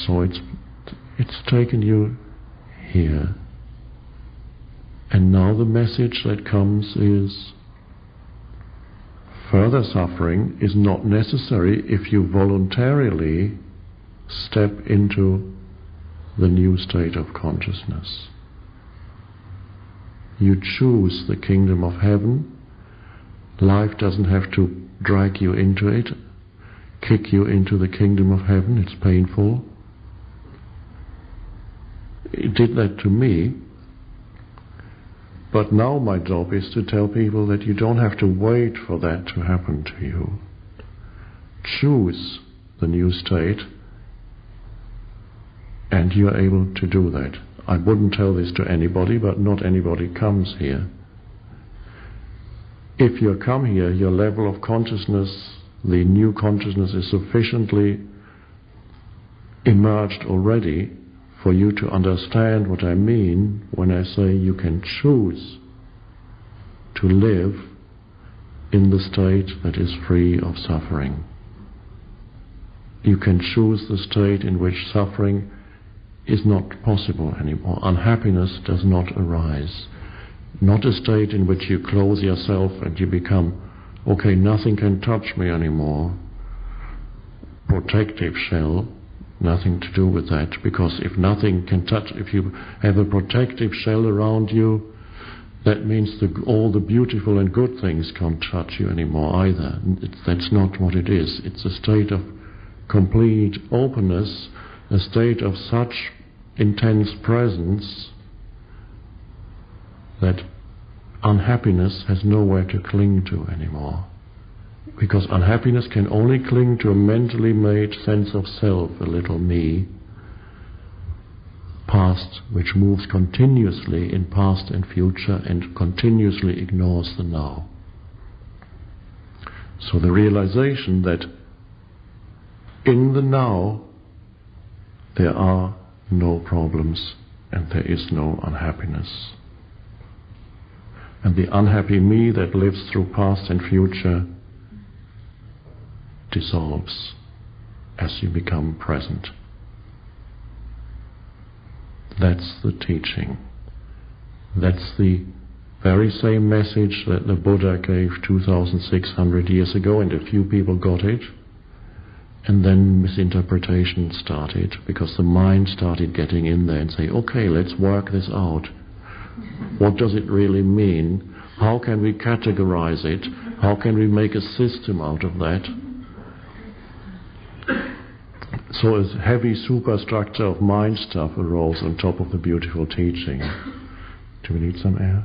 So it's taken you here. And now the message that comes is further suffering is not necessary if you voluntarily step into the new state of consciousness. You choose the kingdom of heaven. Life doesn't have to drag you into it, kick you into the kingdom of heaven. It's painful. It did that to me. But now my job is to tell people that you don't have to wait for that to happen to you. Choose the new state, and you are able to do that. I wouldn't tell this to anybody, but not anybody comes here. If you come here, your level of consciousness, the new consciousness, is sufficiently emerged already for you to understand what I mean when I say you can choose to live in the state that is free of suffering. You can choose the state in which suffering is not possible anymore. Unhappiness does not arise. Not a state in which you close yourself and you become, okay, nothing can touch me anymore. Protective shell. Nothing to do with that, because if nothing can touch, if you have a protective shell around you, that means all the beautiful and good things can't touch you anymore either. That's not what it is. It's a state of complete openness, a state of such intense presence that unhappiness has nowhere to cling to anymore. Because unhappiness can only cling to a mentally made sense of self, a little me, past, which moves continuously in past and future and continuously ignores the now. So the realization that in the now there are no problems and there is no unhappiness. And the unhappy me that lives through past and future dissolves as you become present. That's the teaching. That's the very same message that the Buddha gave 2,600 years ago, and a few people got it, and then misinterpretation started, because the mind started getting in there and say, okay, let's work this out. What does it really mean? How can we categorize it? How can we make a system out of that? So a heavy superstructure of mind stuff arose on top of the beautiful teaching. Do we need some air?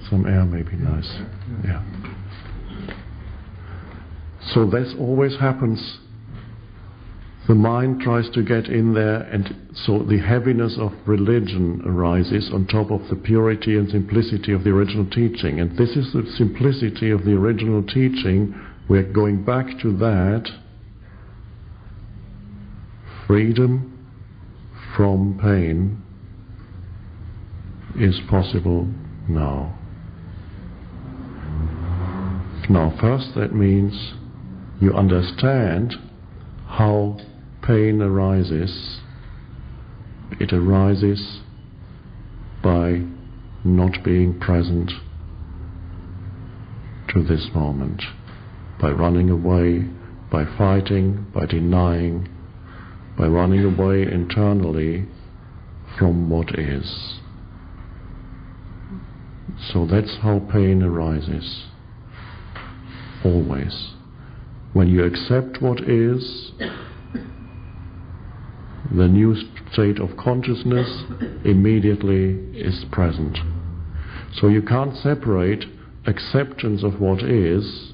Some air may be nice. Yeah. So this always happens. The mind tries to get in there, and so the heaviness of religion arises on top of the purity and simplicity of the original teaching. And this is the simplicity of the original teaching. We're going back to that. Freedom from pain is possible now. Now, first that means you understand how pain arises. It arises by not being present to this moment, by running away, by fighting, by denying, by running away internally from what is. So that's how pain arises. Always. When you accept what is, the new state of consciousness immediately is present. So you can't separate acceptance of what is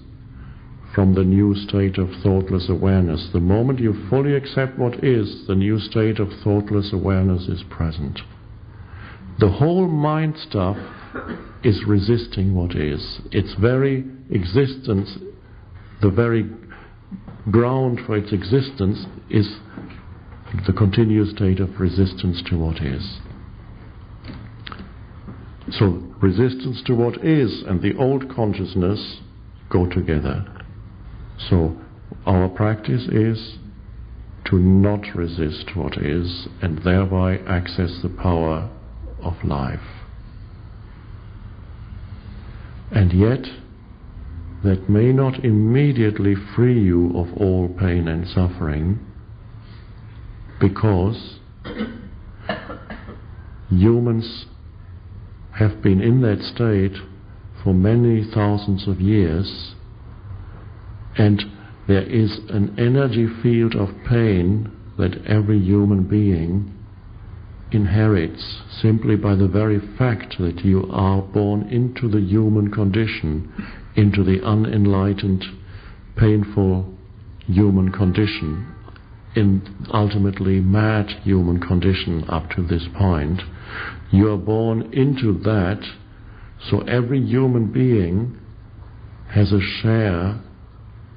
from the new state of thoughtless awareness. The moment you fully accept what is, the new state of thoughtless awareness is present. The whole mind stuff is resisting what is. Its very existence, the very ground for its existence, is the continuous state of resistance to what is. So resistance to what is and the old consciousness go together. So Our practice is to not resist what is and thereby access the power of life. And yet, that may not immediately free you of all pain and suffering, because humans have been in that state for many thousands of years, and there is an energy field of pain that every human being inherits simply by the very fact that you are born into the human condition, into the unenlightened, painful human condition, in ultimately mad human condition up to this point. You are born into that, so every human being has a share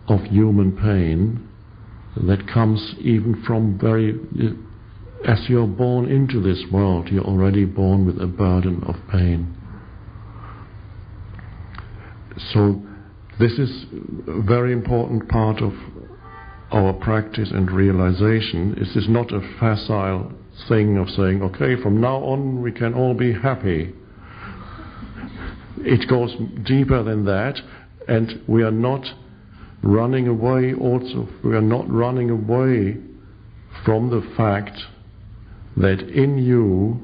of human pain that comes even from as you're born into this world, you're already born with a burden of pain. So this is a very important part of our practice and realization. This is not a facile thing of saying, okay, from now on we can all be happy. It goes deeper than that, and we are not running away also. We are not running away from the fact that in you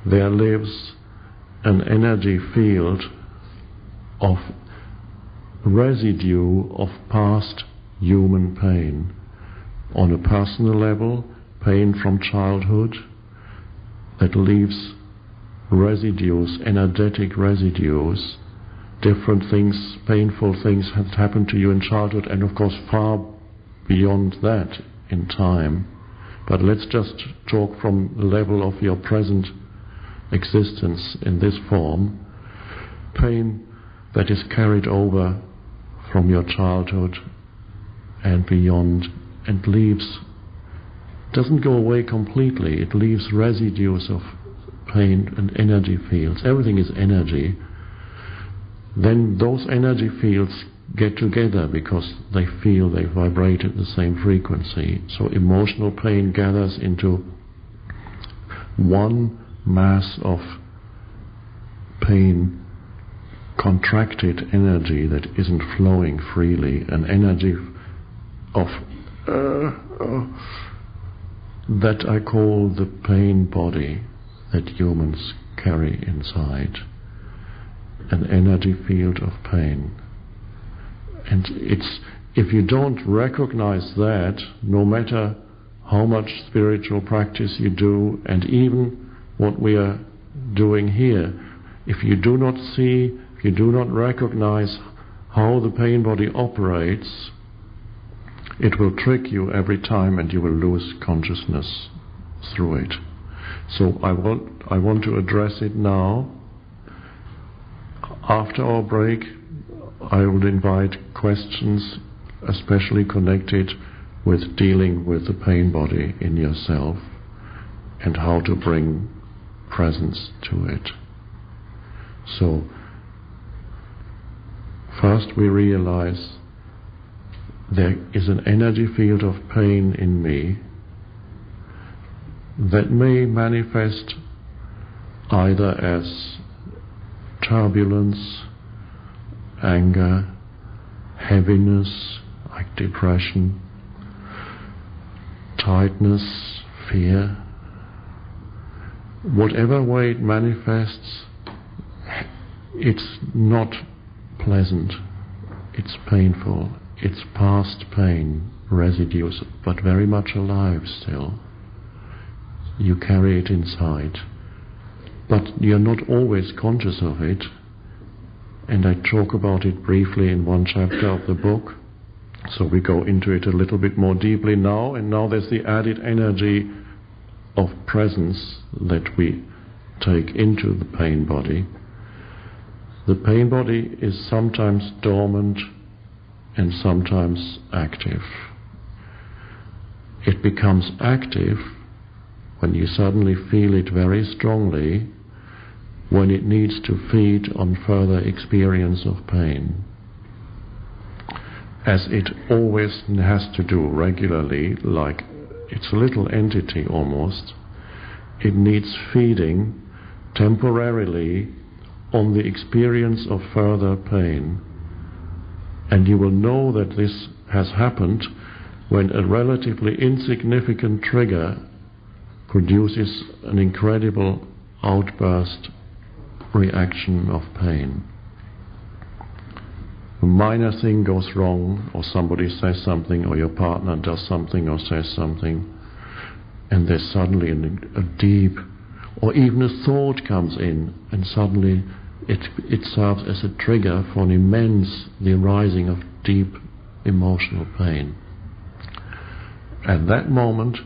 there lives an energy field of residue of past human pain. On a personal level, pain from childhood that leaves residues, energetic residues, different things, painful things have happened to you in childhood, and of course far beyond that in time. But let's just talk from the level of your present existence in this form. Pain that is carried over from your childhood and beyond, and doesn't go away completely. It leaves residues of pain and energy fields. Everything is energy. Then those energy fields get together because they feel they vibrate at the same frequency. So emotional pain gathers into one mass of pain, contracted energy that isn't flowing freely, an energy of that I call the pain body that humans carry inside, an energy field of pain. And if you don't recognize that, no matter how much spiritual practice you do, and even what we are doing here, if you do not see, if you do not recognize how the pain body operates, it will trick you every time and you will lose consciousness through it. So I want to address it now. After our break, I will invite questions especially connected with dealing with the pain body in yourself and how to bring presence to it. So, first we realize there is an energy field of pain in me that may manifest either as turbulence, anger, heaviness, like depression, tightness, fear. Whatever way it manifests, it's not pleasant, it's painful, it's past pain, residues, but very much alive still. You carry it inside, but you're not always conscious of it, and I talk about it briefly in one chapter of the book, so we go into it a little bit more deeply now, and now there's the added energy of presence that we take into the pain body. The pain body is sometimes dormant and sometimes active. It becomes active when you suddenly feel it very strongly, when it needs to feed on further experience of pain. as it always has to do regularly, like it's a little entity almost. It needs feeding temporarily on the experience of further pain. And you will know that this has happened when a relatively insignificant trigger produces an incredible outburst reaction of pain. A minor thing goes wrong, or somebody says something, or your partner does something or says something, and there's suddenly a deep, or even a thought comes in, and suddenly it serves as a trigger for an immense, the arising of deep emotional pain. At that moment,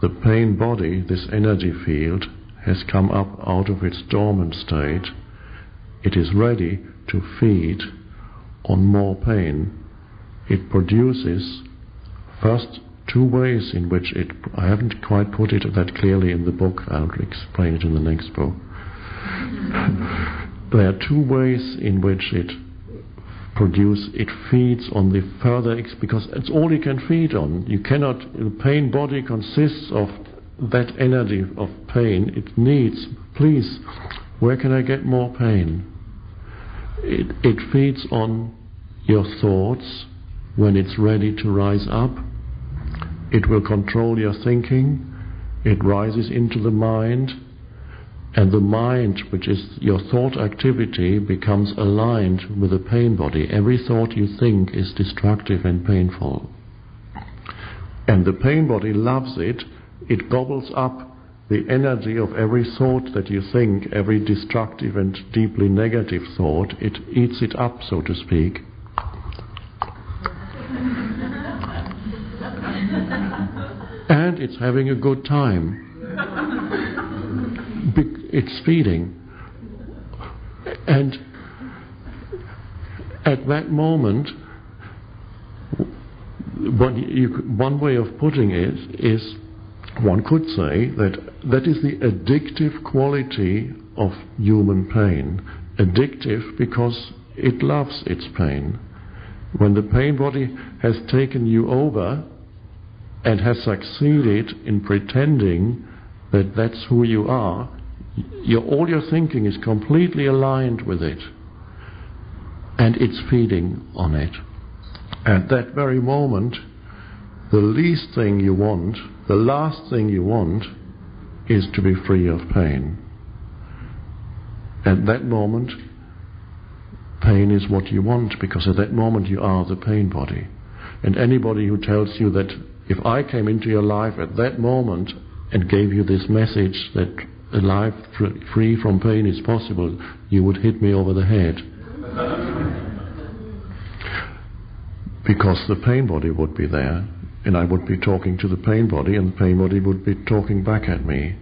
the pain body, this energy field, has come up out of its dormant state. It is ready to feed on more pain. It produces first two ways in which I haven't quite put it that clearly in the book, I'll explain it in the next book. There are two ways in which it feeds on the further, because it's all you can feed on. The pain body consists of that energy of pain. It needs, please, where can I get more pain? It feeds on your thoughts when it's ready to rise up. It will control your thinking. It rises into the mind, and the mind, which is your thought activity, becomes aligned with the pain body. Every thought you think is destructive and painful. And the pain body loves it. It gobbles up the energy of every thought that you think, every destructive and deeply negative thought. It eats it up, so to speak. And it's having a good time. It's feeding. And at that moment, one way of putting it is, one could say that is the addictive quality of human pain. Addictive because it loves its pain. When the pain body has taken you over and has succeeded in pretending that that's who you are, all your thinking is completely aligned with it, and it's feeding on it. At that very moment, the least thing you want, the last thing you want, is to be free of pain. At that moment, pain is what you want, because at that moment you are the pain body. And anybody who tells you that if I came into your life at that moment and gave you this message that a life free from pain is possible, you would hit me over the head. Because the pain body would be there, and I would be talking to the pain body, and the pain body would be talking back at me.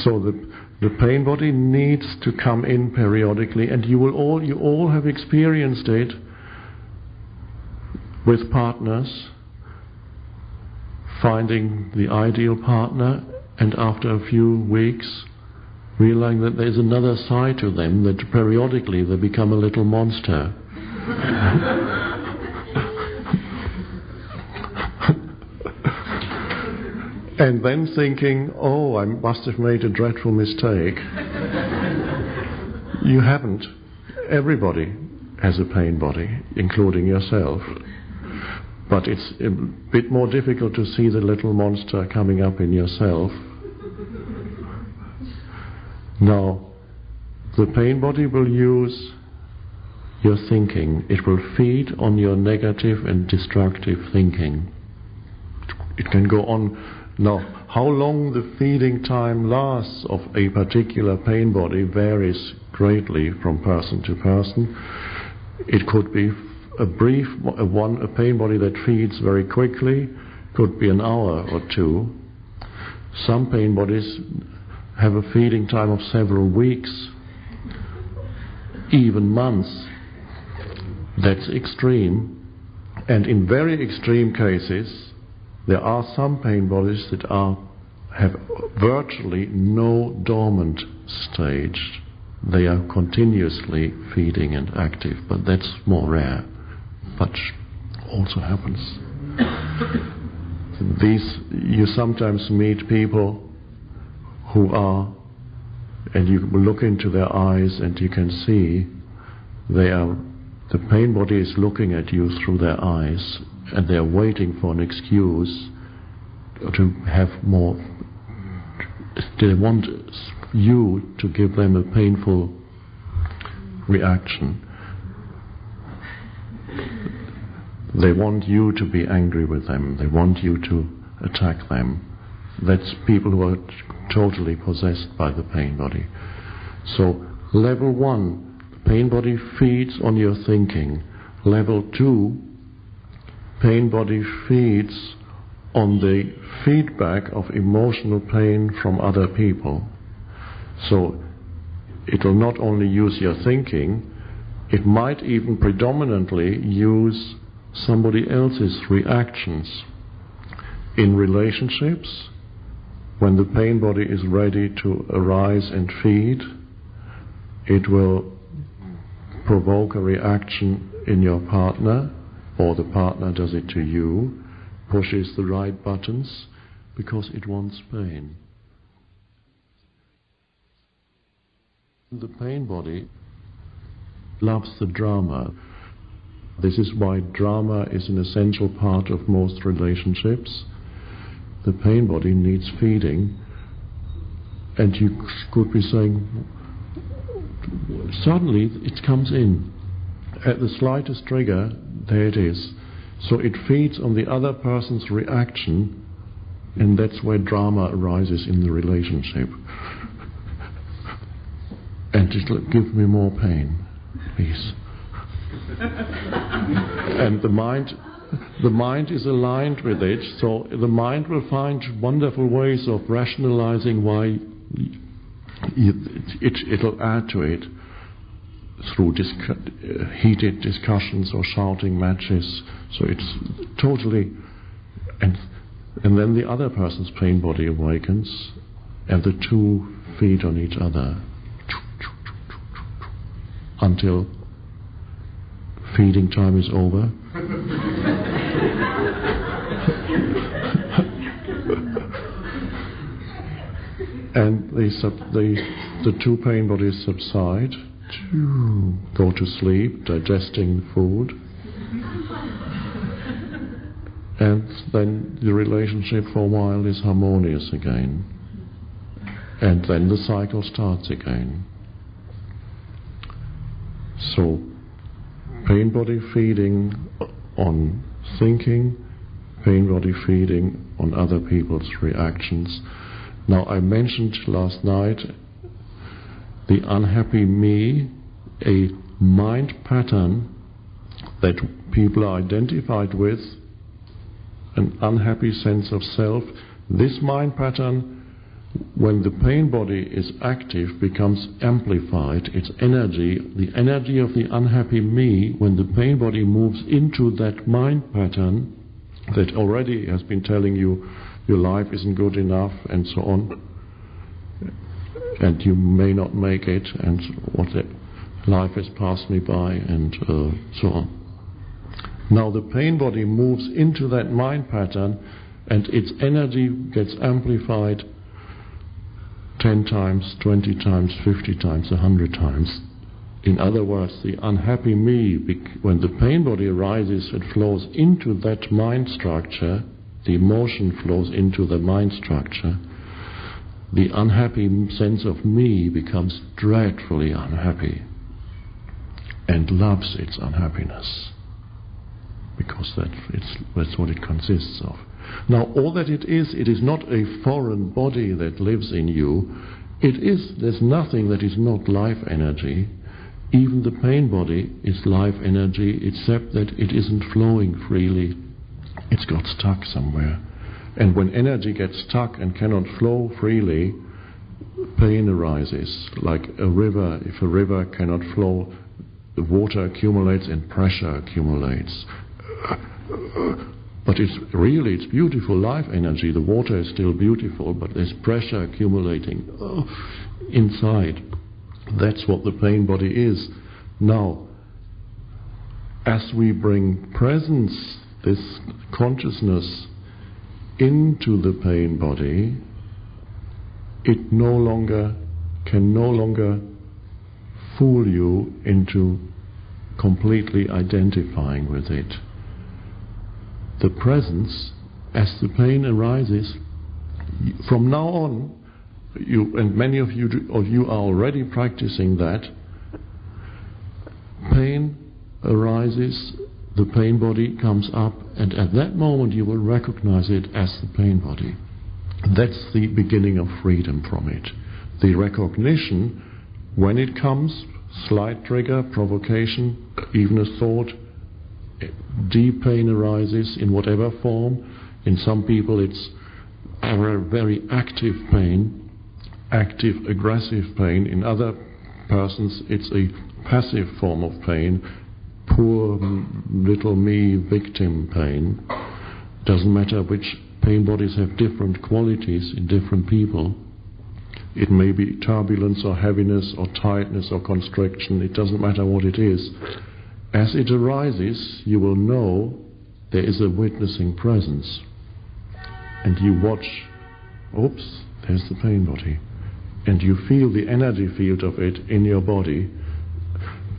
So the pain body needs to come in periodically, and you all have experienced it with partners, finding the ideal partner, and after a few weeks realizing that there's another side to them, that periodically they become a little monster. And then thinking, oh, I must have made a dreadful mistake. You haven't. Everybody has a pain body, including yourself. But it's a bit more difficult to see the little monster coming up in yourself. Now, the pain body will use your thinking. It will feed on your negative and destructive thinking. It can go on. Now, how long the feeding time lasts of a particular pain body varies greatly from person to person. It could be a pain body that feeds very quickly, could be an hour or two. Some pain bodies have a feeding time of several weeks, even months. That's extreme. And in very extreme cases, there are some pain bodies that have virtually no dormant stage. they are continuously feeding and active, but that's more rare, but also happens. You sometimes meet people who are, and you look into their eyes and you can see the pain body is looking at you through their eyes, and they are waiting for an excuse to have more. They want you to give them a painful reaction. They want you to be angry with them. They want you to attack them. That's people who are totally possessed by the pain body. So, level 1, the pain body feeds on your thinking. Level 2, pain body feeds on the feedback of emotional pain from other people. So, it will not only use your thinking, it might even predominantly use somebody else's reactions. In relationships, when the pain body is ready to arise and feed, it will provoke a reaction in your partner, or the partner does it to you, pushes the right buttons because it wants pain. The pain body loves the drama. This is why drama is an essential part of most relationships. The pain body needs feeding, and you could be saying, suddenly it comes in. At the slightest trigger, there it is. So it feeds on the other person's reaction, and that's where drama arises in the relationship. And it'll give me more pain, please. And the mind is aligned with it, so the mind will find wonderful ways of rationalizing why it'll add to it through heated discussions or shouting matches. So it's totally, and then the other person's pain body awakens, and the two feed on each other until feeding time is over. And the two pain bodies subside, go to sleep, digesting food, and then the relationship for a while is harmonious again, and then the cycle starts again. So, pain body feeding on thinking, pain body feeding on other people's reactions. Now, I mentioned last night the unhappy me, a mind pattern that people are identified with, an unhappy sense of self. This mind pattern, when the pain body is active, becomes amplified. Its energy, the energy of the unhappy me, when the pain body moves into that mind pattern that already has been telling you your life isn't good enough and so on, and you may not make it, and life has passed me by, and so on. Now the pain body moves into that mind pattern, and its energy gets amplified 10 times, 20 times, 50 times, 100 times. In other words, the unhappy me, when the pain body arises, it flows into that mind structure, the emotion flows into the mind structure. The unhappy sense of me becomes dreadfully unhappy and loves its unhappiness, because that's what it consists of. Now, all that it is not a foreign body that lives in you. There's nothing that is not life energy. Even the pain body is life energy, except that it isn't flowing freely. It's got stuck somewhere. And when energy gets stuck and cannot flow freely, pain arises. Like a river, if a river cannot flow, the water accumulates and pressure accumulates. But it's beautiful life energy. The water is still beautiful, but there's pressure accumulating inside. That's what the pain body is. Now, as we bring presence, this consciousness, into the pain body, it can no longer fool you into completely identifying with it. The presence, as the pain arises, from now on, you and many of you are already practicing that. Pain arises, the pain body comes up, and at that moment you will recognize it as the pain body. That's the beginning of freedom from it. The recognition, when it comes, slight trigger, provocation, even a thought, deep pain arises in whatever form. In some people it's a very active pain, active, aggressive pain. In other persons it's a passive form of pain, poor little me victim pain. Doesn't matter which pain bodies have different qualities in different people. It may be turbulence or heaviness or tightness or constriction. It doesn't matter what it is. As it arises, you will know there is a witnessing presence. And you watch, oops, there's the pain body. And you feel the energy field of it in your body.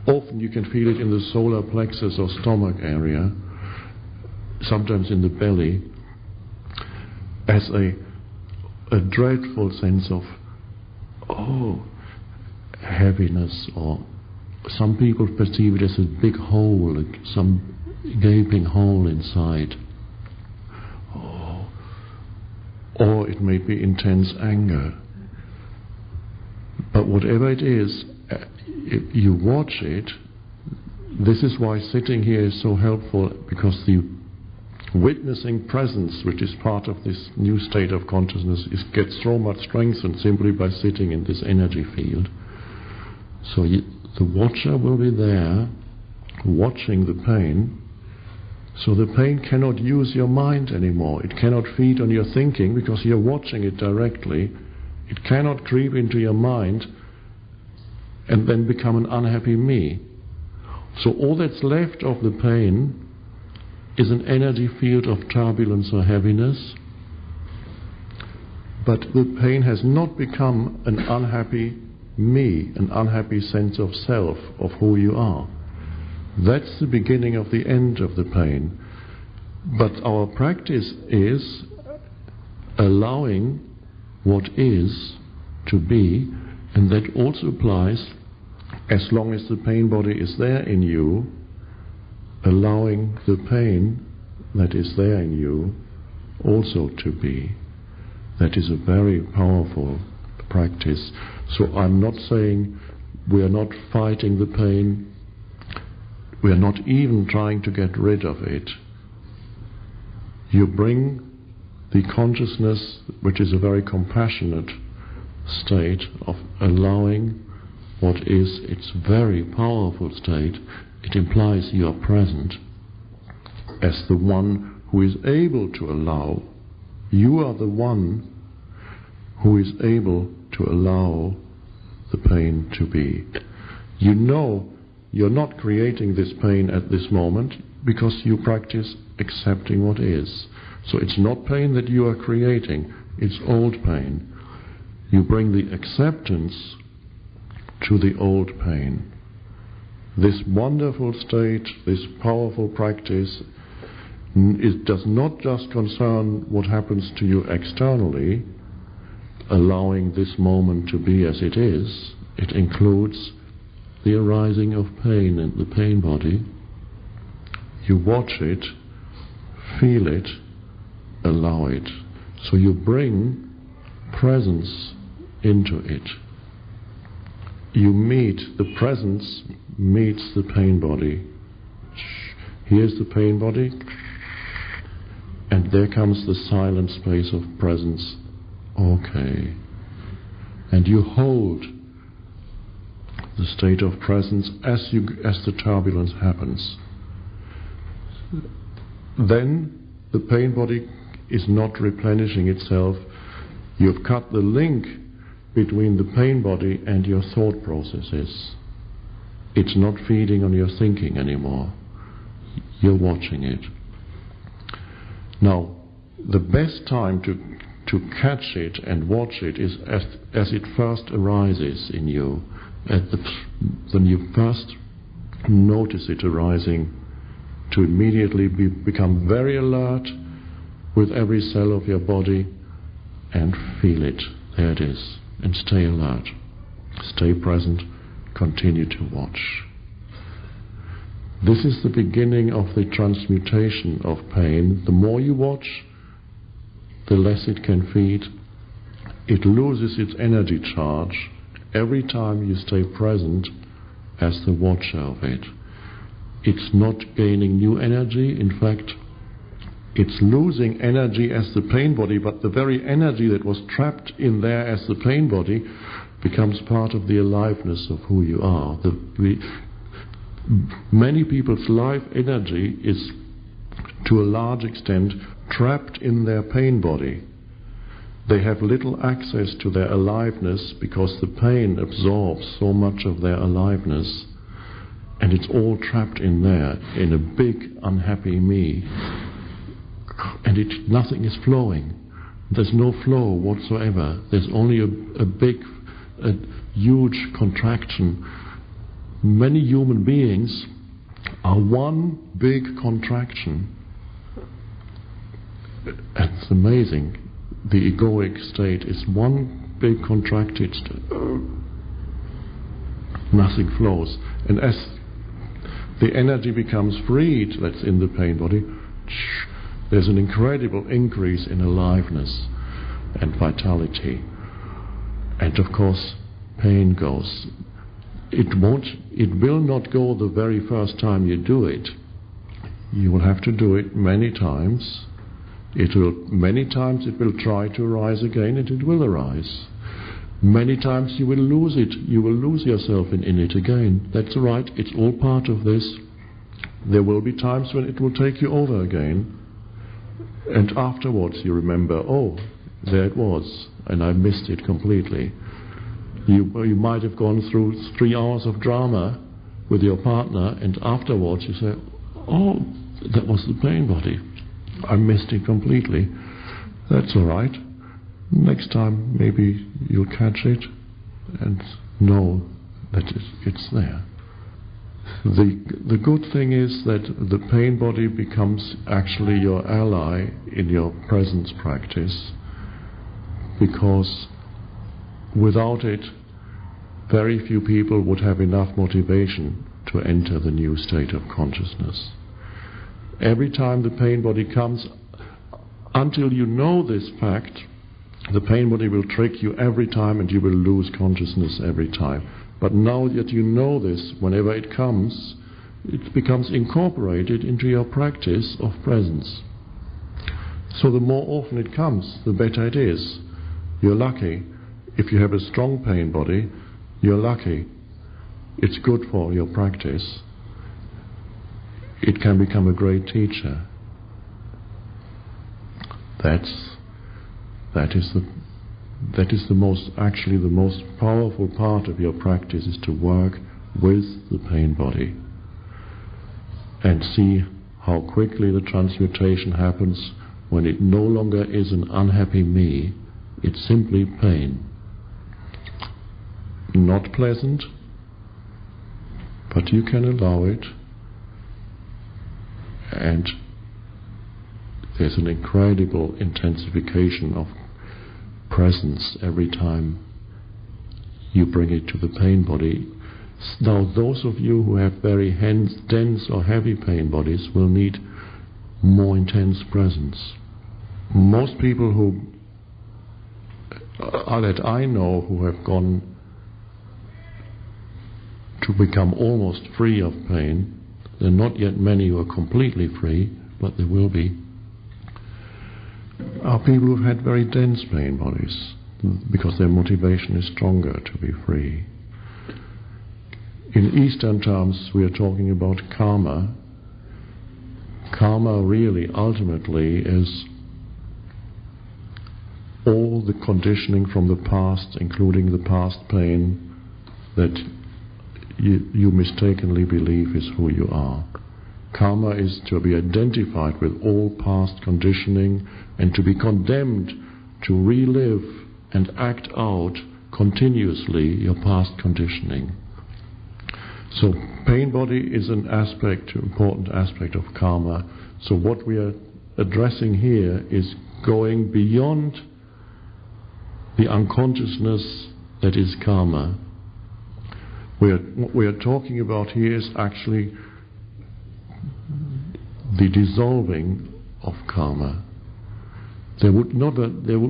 Often you can feel it in the solar plexus or stomach area, sometimes in the belly, as a dreadful sense of, heaviness, or some people perceive it as a big hole, like some gaping hole inside. Or it may be intense anger. But whatever it is, if you watch it. This is why sitting here is so helpful, because the witnessing presence, which is part of this new state of consciousness, gets so much strengthened simply by sitting in this energy field. So the watcher will be there, watching the pain. So the pain cannot use your mind anymore. It cannot feed on your thinking, because you're watching it directly. It cannot creep into your mind and then become an unhappy me. So all that's left of the pain is an energy field of turbulence or heaviness, but the pain has not become an unhappy me, an unhappy sense of self, of who you are. That's the beginning of the end of the pain. But our practice is allowing what is to be, and that also applies as long as the pain body is there in you, allowing the pain that is there in you also to be. That is a very powerful practice. So I'm not saying we are not fighting the pain, we are not even trying to get rid of it. You bring the consciousness, which is a very compassionate state of allowing what is, its very powerful state. It implies you are present as the one who is able to allow. You are the one who is able to allow the pain to be. You know you're not creating this pain at this moment because you practice accepting what is. So it's not pain that you are creating, it's old pain. You bring the acceptance to the old pain. This wonderful state, this powerful practice, it does not just concern what happens to you externally, allowing this moment to be as it is. It includes the arising of pain in the pain body. You watch it, feel it, allow it. So you bring presence into it. You meet, the presence meets the pain body. Here's the pain body, and there comes the silent space of presence. Okay. And you hold the state of presence as the turbulence happens. Then the pain body is not replenishing itself. You've cut the link between the pain body and your thought processes. It's not feeding on your thinking anymore. You're watching it. Now, the best time to catch it and watch it is as it first arises in you, when you first notice it arising, to immediately become very alert with every cell of your body and feel it. There it is. And stay alert. Stay present. Continue to watch. This is the beginning of the transmutation of pain. The more you watch, the less it can feed. It loses its energy charge every time you stay present as the watcher of it. It's not gaining new energy. In fact, it's losing energy as the pain body, but the very energy that was trapped in there as the pain body becomes part of the aliveness of who you are. Many people's life energy is, to a large extent, trapped in their pain body. They have little access to their aliveness because the pain absorbs so much of their aliveness, and it's all trapped in there, in a big unhappy me. And nothing is flowing. There's no flow whatsoever. There's only a huge contraction. Many human beings are one big contraction. It's amazing. The egoic state is one big contracted state. Nothing flows. And as the energy becomes freed that's in the pain body, there's an incredible increase in aliveness and vitality. And of course, pain goes. It will not go the very first time you do it. You will have to do it many times. Many times it will try to arise again, and it will arise. Many times you will lose it. You will lose yourself in it again. That's right. It's all part of this. There will be times when it will take you over again. And afterwards you remember, oh, there it was, and I missed it completely. You might have gone through 3 hours of drama with your partner, and afterwards you say, oh, that was the pain body. I missed it completely. That's all right. Next time maybe you'll catch it and know that it's there. The good thing is that the pain body becomes actually your ally in your presence practice, because without it, very few people would have enough motivation to enter the new state of consciousness. Every time the pain body comes, until you know this fact, the pain body will trick you every time and you will lose consciousness every time. But now that you know this, whenever it comes, it becomes incorporated into your practice of presence. So the more often it comes, the better it is. You're lucky. If you have a strong pain body, you're lucky. It's good for your practice. It can become a great teacher. That is the most powerful part of your practice, is to work with the pain body and see how quickly the transmutation happens when it no longer is an unhappy me. It's simply pain. Not pleasant, but you can allow it, and there's an incredible intensification of presence every time you bring it to the pain body. Now, those of you who have very dense or heavy pain bodies will need more intense presence. Most people that I know who have gone to become almost free of pain, there are not yet many who are completely free, but there will be, are people who've had very dense pain bodies, because their motivation is stronger to be free. In Eastern terms, we are talking about karma. Karma really, ultimately, is all the conditioning from the past, including the past pain, that you mistakenly believe is who you are. Karma is to be identified with all past conditioning and to be condemned to relive and act out continuously your past conditioning. So pain body is an important aspect of karma. So what we are addressing here is going beyond the unconsciousness that is karma. What we are talking about here is actually the dissolving of karma. There would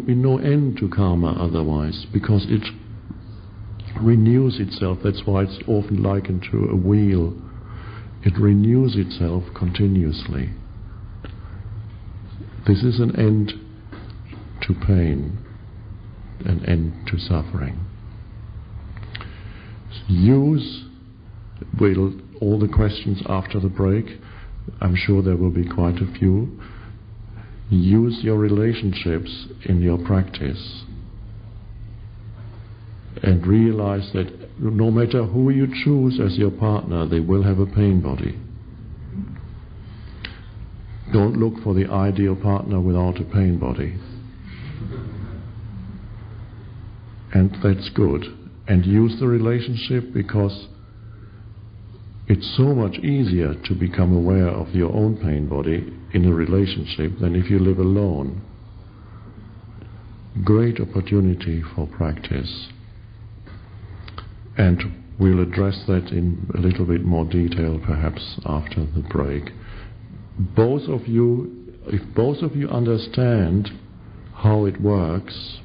be no end to karma otherwise, because it renews itself. That's why it's often likened to a wheel. It renews itself continuously. This is an end to pain, an end to suffering. Use all the questions after the break. I'm sure there will be quite a few. Use your relationships in your practice and realize that no matter who you choose as your partner, they will have a pain body. Don't look for the ideal partner without a pain body. And that's good. And use the relationship, because it's so much easier to become aware of your own pain body in a relationship than if you live alone. Great opportunity for practice. And we'll address that in a little bit more detail perhaps after the break. If both of you understand how it works,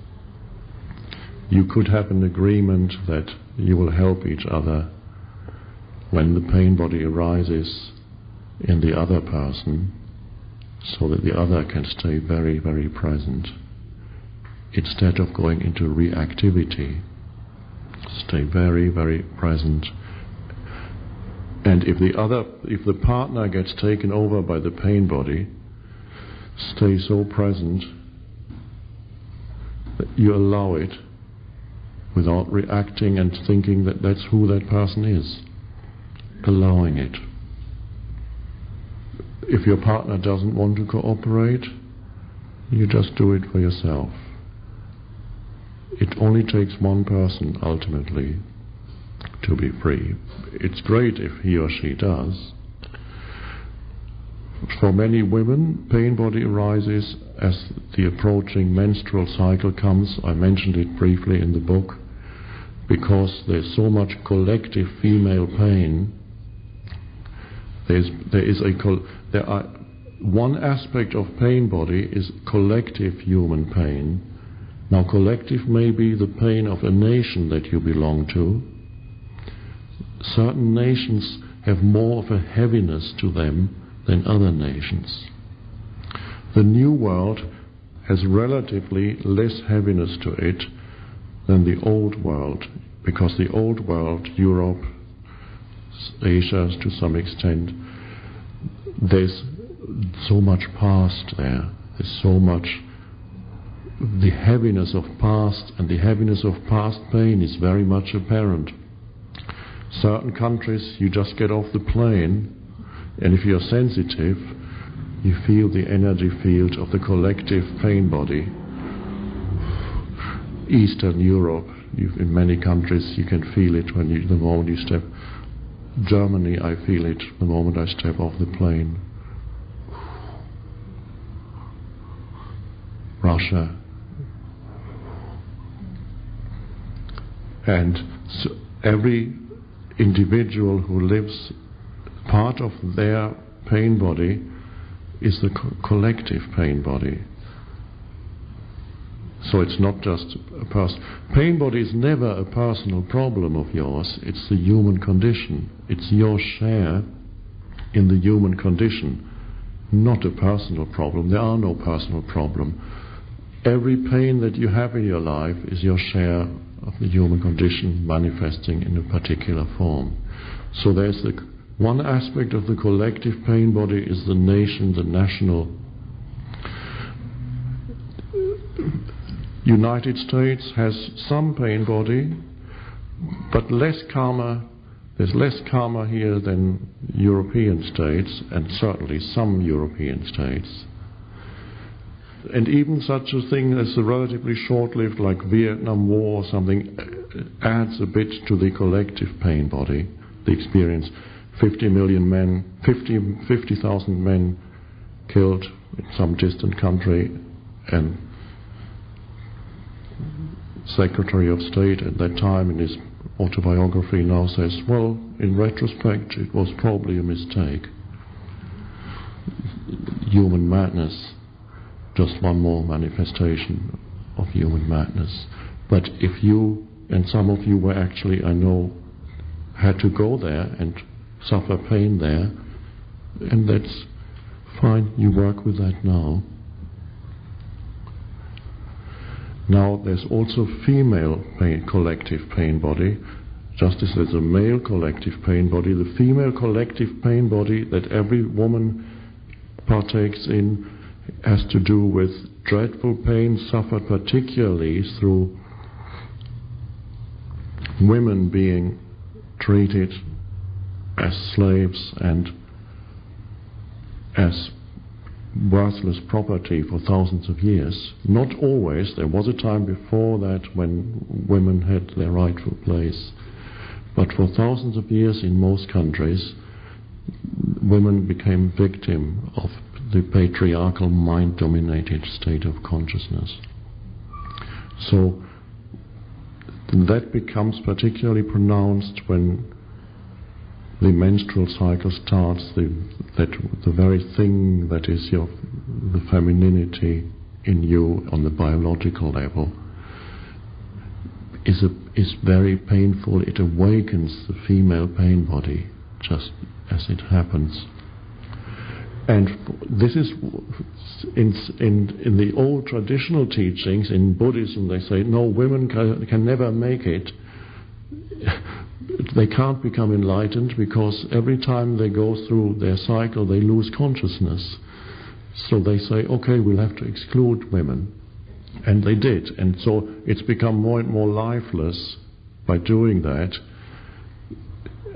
you could have an agreement that you will help each other when the pain body arises in the other person, so that the other can stay very, very present, instead of going into reactivity. Stay very, very present. And if the partner gets taken over by the pain body, stay so present that you allow it without reacting and thinking that that's who that person is. Allowing it. If your partner doesn't want to cooperate, you just do it for yourself. It only takes one person ultimately to be free. It's great if he or she does. For many women, pain body arises as the approaching menstrual cycle comes. I mentioned it briefly in the book, because there's so much collective female pain. One aspect of pain body is collective human pain. Now, collective may be the pain of a nation that you belong to. Certain nations have more of a heaviness to them than other nations. The New World has relatively less heaviness to it than the Old World, because the Old World, Europe, Asia to some extent, there's so much past there. There's so much. The heaviness of past and the heaviness of past pain is very much apparent. Certain countries, you just get off the plane, and if you're sensitive, you feel the energy field of the collective pain body. Eastern Europe, in many countries, you can feel it the moment you step. Germany, I feel it the moment I step off the plane. Russia. And so every individual who lives, part of their pain body is the collective pain body. So it's not just a person. Pain body is never a personal problem of yours. It's the human condition. It's your share in the human condition, not a personal problem. There are no personal problem. Every pain that you have in your life is your share of the human condition manifesting in a particular form. So there's the one aspect of the collective pain body is the nation, the national. United States has some pain body, but less karma. There's less karma here than European states, and certainly some European states. And even such a thing as a relatively short-lived, like Vietnam War or something, adds a bit to the collective pain body, the experience. 50 million men, 50,000 men killed in some distant country, and Secretary of State at that time in his autobiography now says, well, in retrospect, it was probably a mistake. Human madness, just one more manifestation of human madness. But if you, and some of you were actually, I know, had to go there and suffer pain there, and that's fine, you work with that now. Now, there's also female pain, collective pain body. Just as there's a male collective pain body, the female collective pain body that every woman partakes in has to do with dreadful pain suffered particularly through women being treated as slaves and as worthless property for thousands of years. Not always. There was a time before that when women had their rightful place. But for thousands of years in most countries, women became victim of the patriarchal mind-dominated state of consciousness. So that becomes particularly pronounced when the menstrual cycle starts, the very thing that is the femininity in you on the biological level is very painful. It awakens the female pain body just as it happens. And this is in the old traditional teachings in Buddhism. They say no, women can never make it. They can't become enlightened because every time they go through their cycle they lose consciousness. So they say, okay, we'll have to exclude women. And they did. And so it's become more and more lifeless by doing that.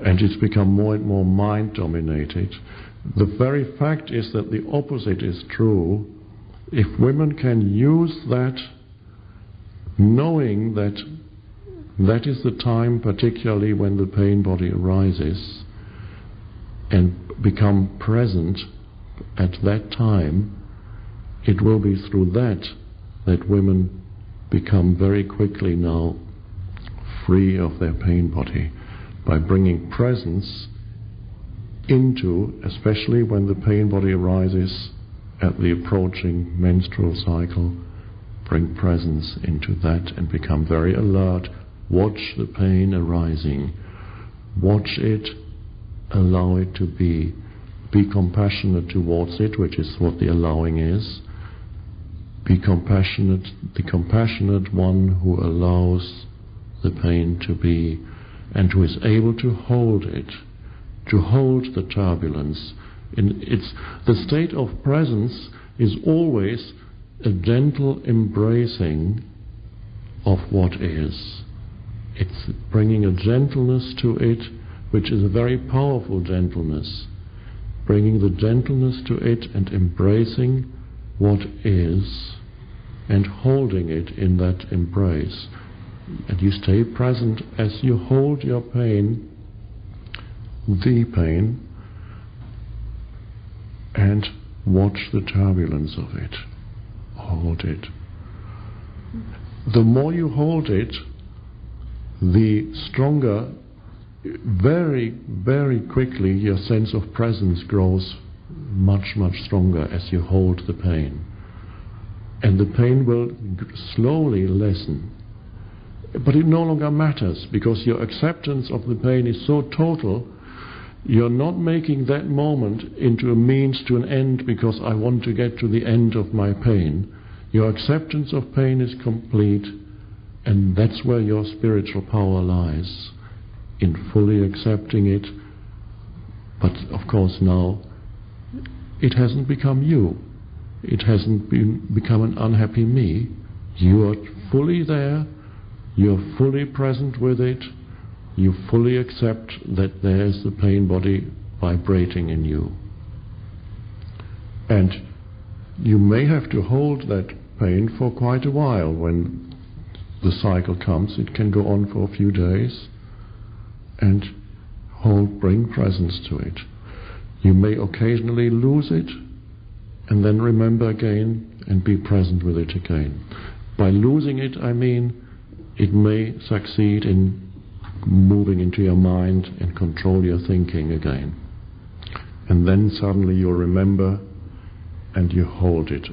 And it's become more and more mind-dominated. The very fact is that the opposite is true. If women can use that, knowing that that is the time particularly when the pain body arises, and become present at that time, it will be through that women become very quickly now free of their pain body, by bringing presence into, especially when the pain body arises at the approaching menstrual cycle, bring presence into that and become very alert. Watch the pain arising. Watch it, allow it to be. Be compassionate towards it, which is what the allowing is. Be compassionate, the compassionate one who allows the pain to be, and who is able to hold it, to hold the turbulence. The state of presence is always a gentle embracing of what is. It's bringing a gentleness to it, which is a very powerful gentleness. Bringing the gentleness to it and embracing what is, and holding it in that embrace. And you stay present as you hold your pain, the pain, and watch the turbulence of it. Hold it. The more you hold it, the stronger, very, very quickly, your sense of presence grows much, much stronger as you hold the pain. And the pain will slowly lessen. But it no longer matters, because your acceptance of the pain is so total. You're not making that moment into a means to an end because I want to get to the end of my pain. Your acceptance of pain is complete, and that's where your spiritual power lies, in fully accepting it. But of course now, it hasn't become you. It hasn't become an unhappy me. You are fully there, you're fully present with it, you fully accept that there's the pain body vibrating in you. And you may have to hold that pain for quite a while. When the cycle comes, it can go on for a few days, and bring presence to it. You may occasionally lose it, and then remember again and be present with it again. By losing it, I mean it may succeed in moving into your mind and control your thinking again. And then suddenly you remember and you hold it,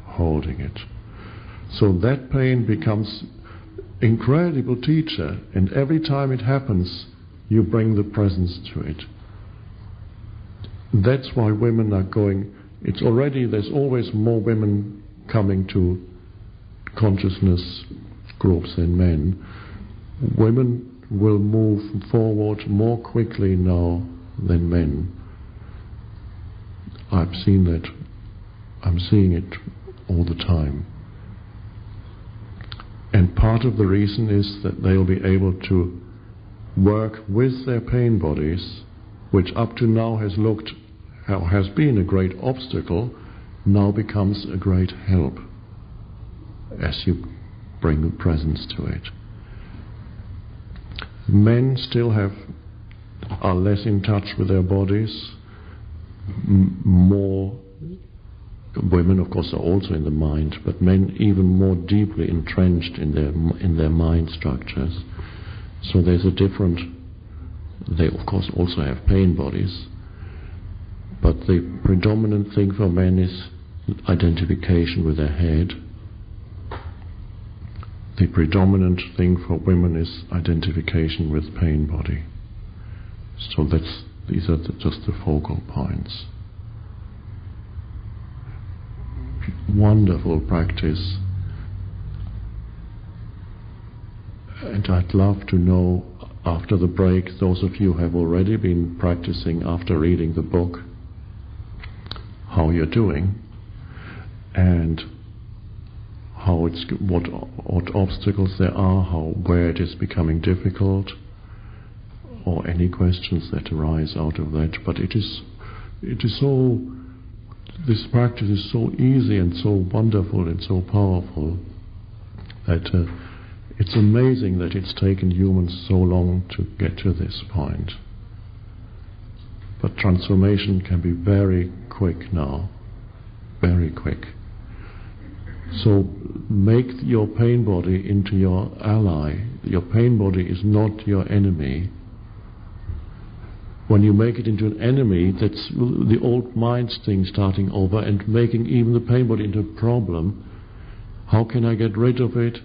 holding it. So that pain becomes incredible teacher, and every time it happens, you bring the presence to it. That's why women are going, there's always more women coming to consciousness groups than men. Women will move forward more quickly now than men. I've seen that. I'm seeing it all the time. And part of the reason is that they'll be able to work with their pain bodies, which up to now has been a great obstacle, now becomes a great help as you bring the presence to it. Men still are less in touch with their bodies. More women, of course, are also in the mind, but men even more deeply entrenched in their mind structures. So there's a different. They, of course, also have pain bodies, but the predominant thing for men is identification with their head. The predominant thing for women is identification with pain body. So these are just the focal points. Wonderful practice. And I'd love to know, after the break, those of you who have already been practicing after reading the book, how you're doing, and what obstacles there are, where it is becoming difficult, or any questions that arise out of that. But this practice is so easy and so wonderful and so powerful that it's amazing that it's taken humans so long to get to this point. But transformation can be very quick now, very quick. So make your pain body into your ally. Your pain body is not your enemy. When you make it into an enemy, that's the old mind thing starting over and making even the pain body into a problem. How can I get rid of it?